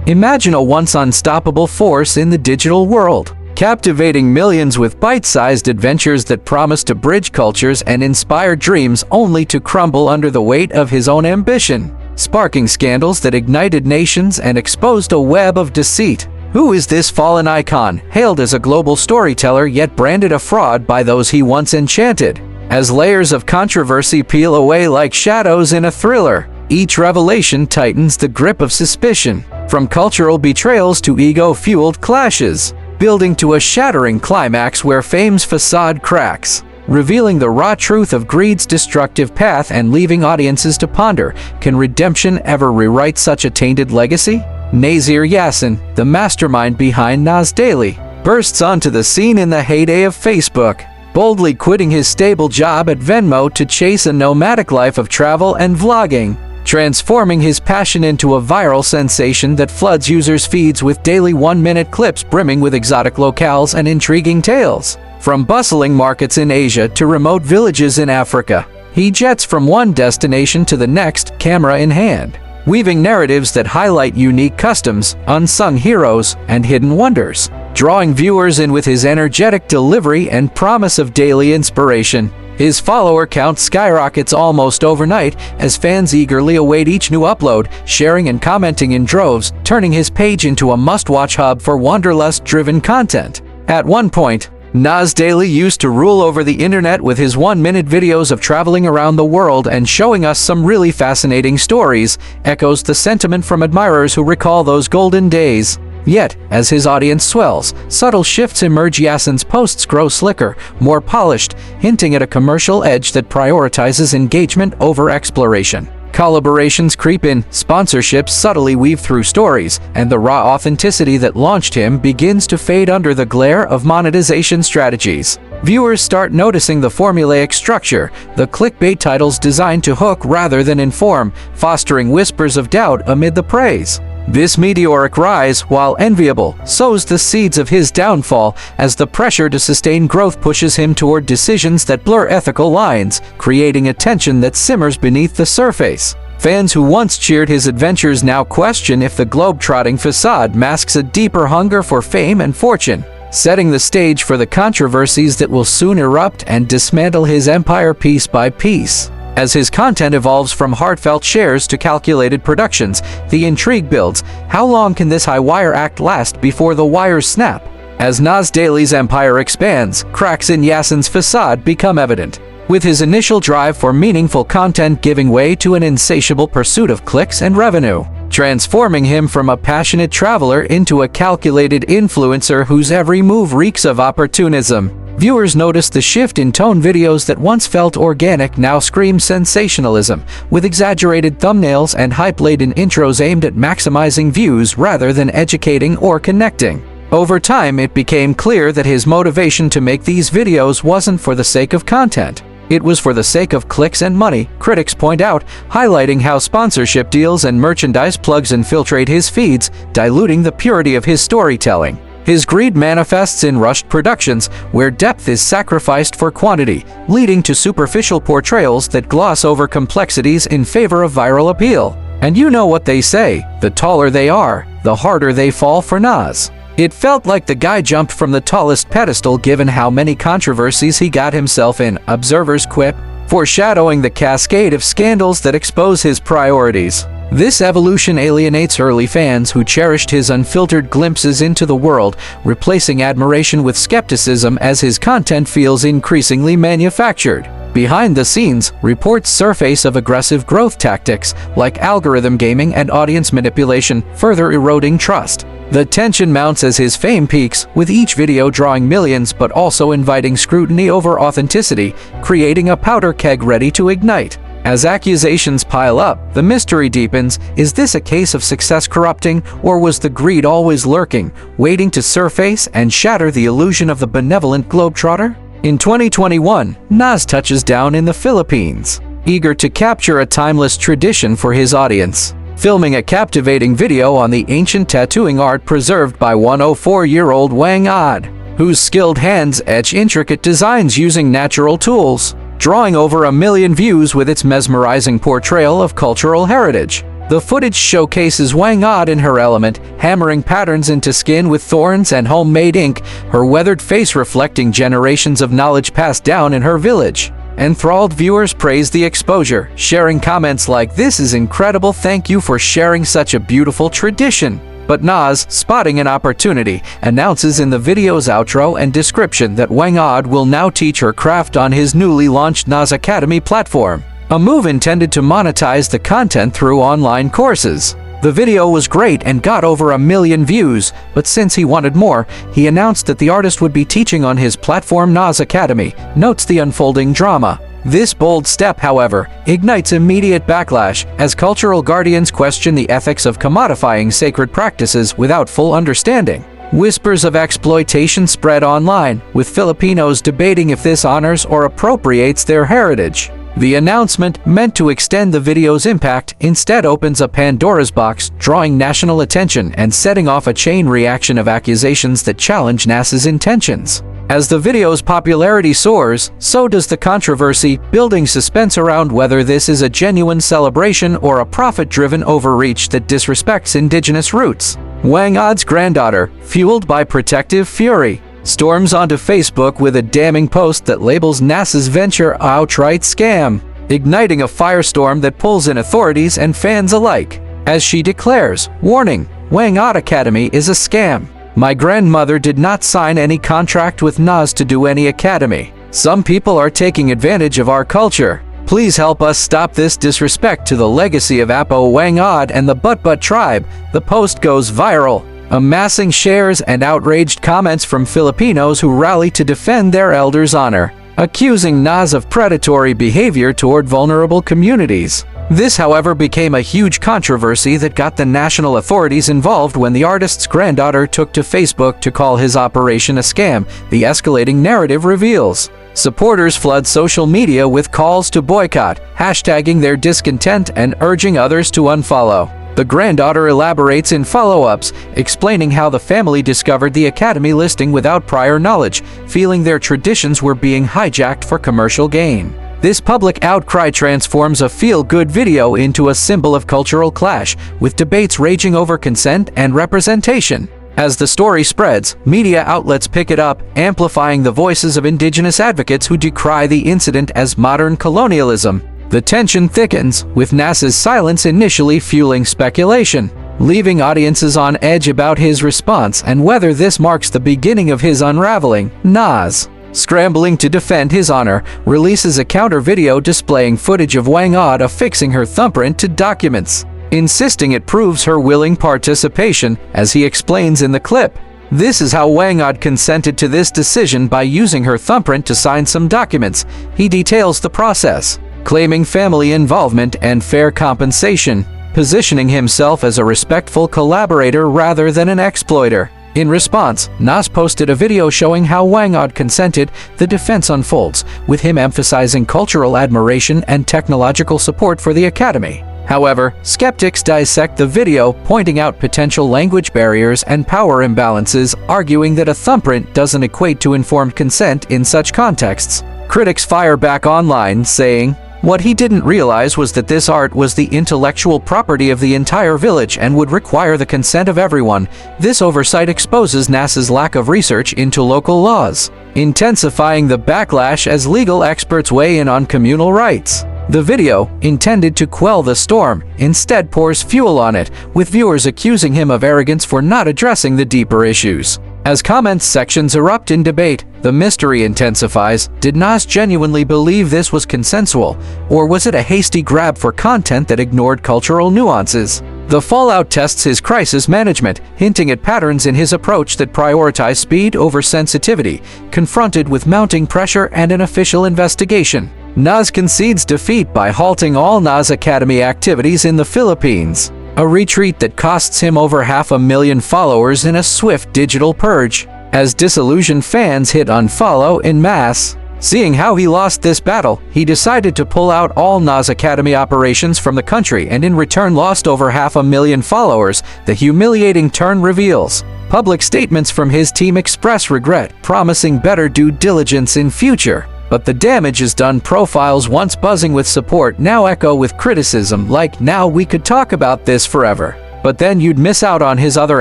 Imagine a once unstoppable force in the digital world, captivating millions with bite-sized adventures that promise to bridge cultures and inspire dreams only to crumble under the weight of his own ambition, sparking scandals that ignited nations and exposed a web of deceit. Who is this fallen icon, hailed as a global storyteller yet branded a fraud by those he once enchanted? As layers of controversy peel away like shadows in a thriller, each revelation tightens the grip of suspicion, from cultural betrayals to ego-fueled clashes, building to a shattering climax where fame's facade cracks, revealing the raw truth of greed's destructive path and leaving audiences to ponder, can redemption ever rewrite such a tainted legacy? Nasir Yassin, the mastermind behind Nas Daily, bursts onto the scene in the heyday of Facebook, boldly quitting his stable job at Venmo to chase a nomadic life of travel and vlogging, transforming his passion into a viral sensation that floods users' feeds with daily one-minute clips brimming with exotic locales and intriguing tales. From bustling markets in Asia to remote villages in Africa, he jets from one destination to the next, camera in hand, weaving narratives that highlight unique customs, unsung heroes, and hidden wonders, drawing viewers in with his energetic delivery and promise of daily inspiration. His follower count skyrockets almost overnight as fans eagerly await each new upload, sharing and commenting in droves, turning his page into a must-watch hub for wanderlust-driven content. At one point, Nas Daily used to rule over the internet with his one-minute videos of traveling around the world and showing us some really fascinating stories, echoes the sentiment from admirers who recall those golden days. Yet, as his audience swells, subtle shifts emerge. Yassin's posts grow slicker, more polished, hinting at a commercial edge that prioritizes engagement over exploration. Collaborations creep in, sponsorships subtly weave through stories, and the raw authenticity that launched him begins to fade under the glare of monetization strategies. Viewers start noticing the formulaic structure, the clickbait titles designed to hook rather than inform, fostering whispers of doubt amid the praise. This meteoric rise, while enviable, sows the seeds of his downfall as the pressure to sustain growth pushes him toward decisions that blur ethical lines, creating a tension that simmers beneath the surface. Fans who once cheered his adventures now question if the globe-trotting facade masks a deeper hunger for fame and fortune, setting the stage for the controversies that will soon erupt and dismantle his empire piece by piece. As his content evolves from heartfelt shares to calculated productions, the intrigue builds. How long can this high-wire act last before the wires snap? As Nas Daily's empire expands, cracks in Yassin's facade become evident, with his initial drive for meaningful content giving way to an insatiable pursuit of clicks and revenue, transforming him from a passionate traveler into a calculated influencer whose every move reeks of opportunism. Viewers notice the shift in tone. Videos that once felt organic now scream sensationalism, with exaggerated thumbnails and hype-laden intros aimed at maximizing views rather than educating or connecting. Over time, it became clear that his motivation to make these videos wasn't for the sake of content. It was for the sake of clicks and money, critics point out, highlighting how sponsorship deals and merchandise plugs infiltrate his feeds, diluting the purity of his storytelling. His greed manifests in rushed productions, where depth is sacrificed for quantity, leading to superficial portrayals that gloss over complexities in favor of viral appeal. And you know what they say, the taller they are, the harder they fall for Nas. It felt like the guy jumped from the tallest pedestal given how many controversies he got himself in, observers quip, foreshadowing the cascade of scandals that expose his priorities. This evolution alienates early fans who cherished his unfiltered glimpses into the world, replacing admiration with skepticism as his content feels increasingly manufactured. Behind the scenes, reports surface of aggressive growth tactics, like algorithm gaming and audience manipulation, further eroding trust. The tension mounts as his fame peaks, with each video drawing millions but also inviting scrutiny over authenticity, creating a powder keg ready to ignite. As accusations pile up, the mystery deepens. Is this a case of success corrupting, or was the greed always lurking, waiting to surface and shatter the illusion of the benevolent globetrotter? In 2021, Nas touches down in the Philippines, eager to capture a timeless tradition for his audience, filming a captivating video on the ancient tattooing art preserved by 104-year-old Wang Ad, whose skilled hands etch intricate designs using natural tools, drawing over 1 million views with its mesmerizing portrayal of cultural heritage. The footage showcases Wang Od in her element, hammering patterns into skin with thorns and homemade ink, her weathered face reflecting generations of knowledge passed down in her village. Enthralled viewers praise the exposure, sharing comments like, "This is incredible, thank you for sharing such a beautiful tradition." But Nas, spotting an opportunity, announces in the video's outro and description that Wang Od will now teach her craft on his newly launched Nas Academy platform, a move intended to monetize the content through online courses. The video was great and got over 1 million views, but since he wanted more, he announced that the artist would be teaching on his platform Nas Academy, notes the unfolding drama. This bold step, however, ignites immediate backlash as cultural guardians question the ethics of commodifying sacred practices without full understanding. Whispers of exploitation spread online, with Filipinos debating if this honors or appropriates their heritage. The announcement, meant to extend the video's impact, instead opens a Pandora's box, drawing national attention and setting off a chain reaction of accusations that challenge Nas's intentions. As the video's popularity soars, so does the controversy, building suspense around whether this is a genuine celebration or a profit-driven overreach that disrespects indigenous roots. Wang Od's granddaughter, fueled by protective fury, storms onto Facebook with a damning post that labels Nas's venture an outright scam, igniting a firestorm that pulls in authorities and fans alike. As she declares, "Warning, Wang Od Academy is a scam. My grandmother did not sign any contract with Nas to do any academy. Some people are taking advantage of our culture. Please help us stop this disrespect to the legacy of Apo Wang Od and the But tribe." The post goes viral, amassing shares and outraged comments from Filipinos who rally to defend their elders' honor, accusing Nas of predatory behavior toward vulnerable communities. This, however, became a huge controversy that got the national authorities involved when the artist's granddaughter took to Facebook to call his operation a scam, the escalating narrative reveals. Supporters flood social media with calls to boycott, hashtagging their discontent and urging others to unfollow. The granddaughter elaborates in follow-ups, explaining how the family discovered the academy listing without prior knowledge, feeling their traditions were being hijacked for commercial gain. This public outcry transforms a feel-good video into a symbol of cultural clash, with debates raging over consent and representation. As the story spreads, media outlets pick it up, amplifying the voices of indigenous advocates who decry the incident as modern colonialism. The tension thickens, with Nas's silence initially fueling speculation, leaving audiences on edge about his response and whether this marks the beginning of his unraveling. Nas, scrambling to defend his honor, releases a counter video displaying footage of Wang Od affixing her thumbprint to documents, insisting it proves her willing participation, as he explains in the clip. This is how Wang Od consented to this decision, by using her thumbprint to sign some documents. He details the process, claiming family involvement and fair compensation, positioning himself as a respectful collaborator rather than an exploiter. In response, Nas posted a video showing how Wang Od consented. The defense unfolds, with him emphasizing cultural admiration and technological support for the academy. However, skeptics dissect the video, pointing out potential language barriers and power imbalances, arguing that a thumbprint doesn't equate to informed consent in such contexts. Critics fire back online, saying, "What he didn't realize was that this art was the intellectual property of the entire village and would require the consent of everyone. This oversight exposes Nas's lack of research into local laws, intensifying the backlash as legal experts weigh in on communal rights." The video, intended to quell the storm, instead pours fuel on it, with viewers accusing him of arrogance for not addressing the deeper issues. As comment sections erupt in debate, the mystery intensifies. Did Nas genuinely believe this was consensual, or was it a hasty grab for content that ignored cultural nuances? The fallout tests his crisis management, hinting at patterns in his approach that prioritize speed over sensitivity, confronted with mounting pressure and an official investigation. Nas concedes defeat by halting all Nas Academy activities in the Philippines, a retreat that costs him over 500,000 followers in a swift digital purge. As disillusioned fans hit unfollow en masse, seeing how he lost this battle, he decided to pull out all Nas Academy operations from the country and in return lost over 500,000 followers. The humiliating turn reveals. Public statements from his team express regret, promising better due diligence in future. But the damage is done. Profiles once buzzing with support now echo with criticism, like, "Now we could talk about this forever. But then you'd miss out on his other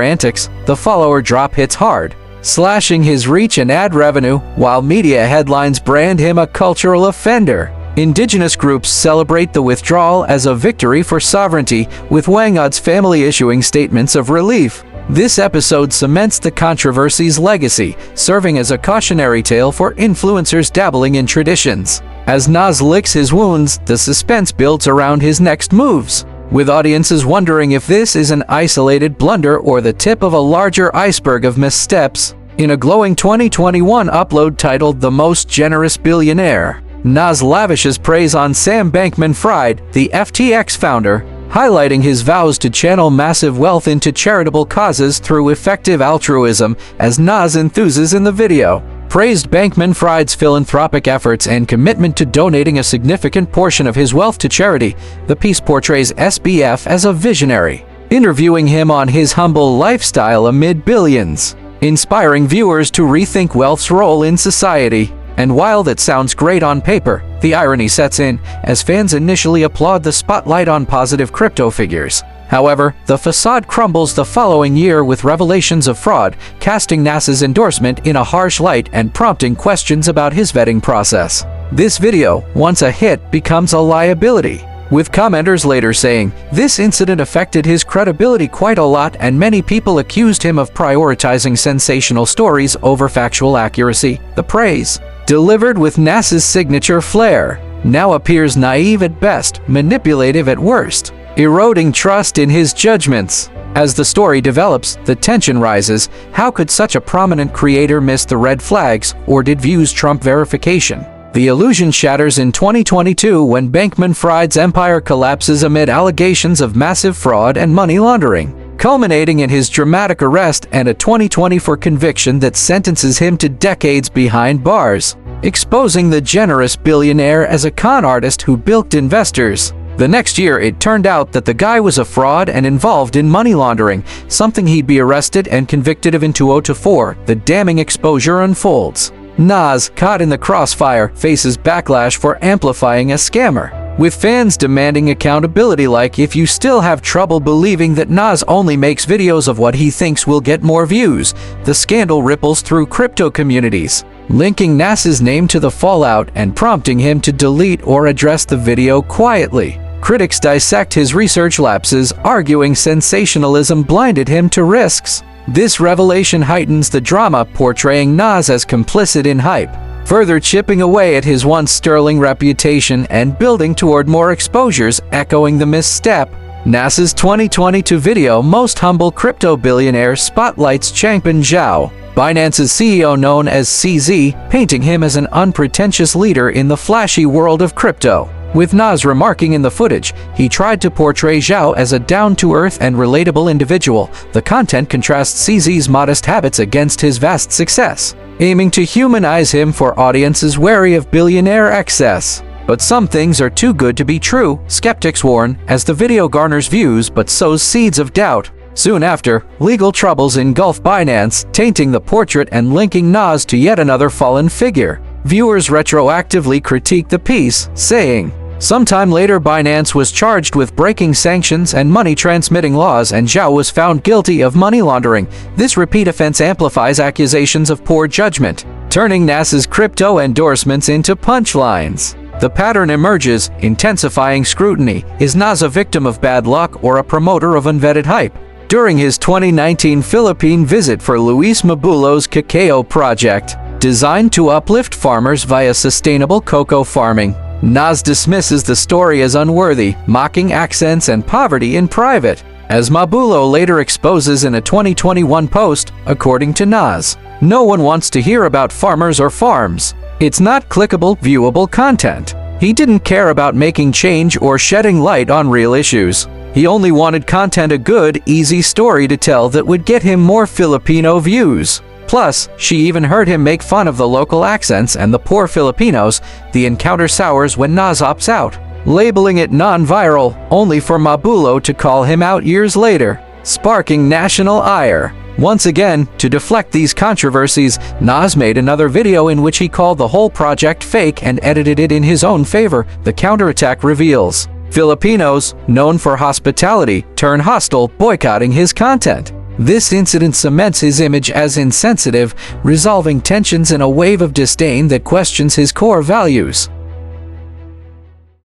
antics." The follower drop hits hard, slashing his reach and ad revenue, while media headlines brand him a cultural offender. Indigenous groups celebrate the withdrawal as a victory for sovereignty, with Wangud's family issuing statements of relief. This episode cements the controversy's legacy, serving as a cautionary tale for influencers dabbling in traditions. As Nas licks his wounds, the suspense builds around his next moves, with audiences wondering if this is an isolated blunder or the tip of a larger iceberg of missteps. In a glowing 2021 upload titled "The Most Generous Billionaire," Nas lavishes praise on Sam Bankman-Fried, the FTX founder, highlighting his vows to channel massive wealth into charitable causes through effective altruism, as Nas enthuses in the video. Praised Bankman-Fried's philanthropic efforts and commitment to donating a significant portion of his wealth to charity. The piece portrays SBF as a visionary, interviewing him on his humble lifestyle amid billions, inspiring viewers to rethink wealth's role in society. And while that sounds great on paper, the irony sets in, as fans initially applaud the spotlight on positive crypto figures. However, the facade crumbles the following year with revelations of fraud, casting Nas's endorsement in a harsh light and prompting questions about his vetting process. This video, once a hit, becomes a liability, with commenters later saying, "This incident affected his credibility quite a lot, and many people accused him of prioritizing sensational stories over factual accuracy." The praise, delivered with Nas's signature flair, now appears naive at best, manipulative at worst, eroding trust in his judgments. As the story develops, the tension rises. How could such a prominent creator miss the red flags, or did views trump verification? The illusion shatters in 2022 when Bankman-Fried's empire collapses amid allegations of massive fraud and money laundering, culminating in his dramatic arrest and a 2024 conviction that sentences him to decades behind bars, exposing the generous billionaire as a con artist who bilked investors. The next year, it turned out that the guy was a fraud and involved in money laundering, something he'd be arrested and convicted of in 2024. The damning exposure unfolds. Nas, caught in the crossfire, faces backlash for amplifying a scammer, with fans demanding accountability, like, "If you still have trouble believing that Nas only makes videos of what he thinks will get more views." The scandal ripples through crypto communities, linking Nas's name to the fallout and prompting him to delete or address the video quietly. Critics dissect his research lapses, arguing sensationalism blinded him to risks. This revelation heightens the drama, portraying Nas as complicit in hype, further chipping away at his once sterling reputation and building toward more exposures, echoing the misstep. Nas's 2022 video "Most Humble Crypto Billionaire" spotlights Changpeng Zhao, Binance's CEO known as CZ, painting him as an unpretentious leader in the flashy world of crypto. With Nas remarking in the footage, he tried to portray Zhao as a down-to-earth and relatable individual. The content contrasts CZ's modest habits against his vast success, aiming to humanize him for audiences wary of billionaire excess. But some things are too good to be true, skeptics warn, as the video garners views but sows seeds of doubt. Soon after, legal troubles engulf Binance, tainting the portrait and linking Nas to yet another fallen figure. Viewers retroactively critique the piece, saying, "Sometime later, Binance was charged with breaking sanctions and money transmitting laws, and Zhao was found guilty of money laundering." This repeat offense amplifies accusations of poor judgment, turning Nas's crypto endorsements into punchlines. The pattern emerges, intensifying scrutiny. Is Nas a victim of bad luck or a promoter of unvetted hype? During his 2019 Philippine visit for Luis Mabulo's Cacao project, designed to uplift farmers via sustainable cocoa farming, Nas dismisses the story as unworthy, mocking accents and poverty in private. As Mabulo later exposes in a 2021 post, according to Nas, "No one wants to hear about farmers or farms. It's not clickable, viewable content." He didn't care about making change or shedding light on real issues. He only wanted content, a good, easy story to tell that would get him more Filipino views. Plus, she even heard him make fun of the local accents and the poor Filipinos. The encounter sours when Nas opts out, labeling it non-viral, only for Mabulo to call him out years later, sparking national ire. Once again, to deflect these controversies, Nas made another video in which he called the whole project fake and edited it in his own favor. The counterattack reveals Filipinos, known for hospitality, turn hostile, boycotting his content. This incident cements his image as insensitive, resolving tensions in a wave of disdain that questions his core values.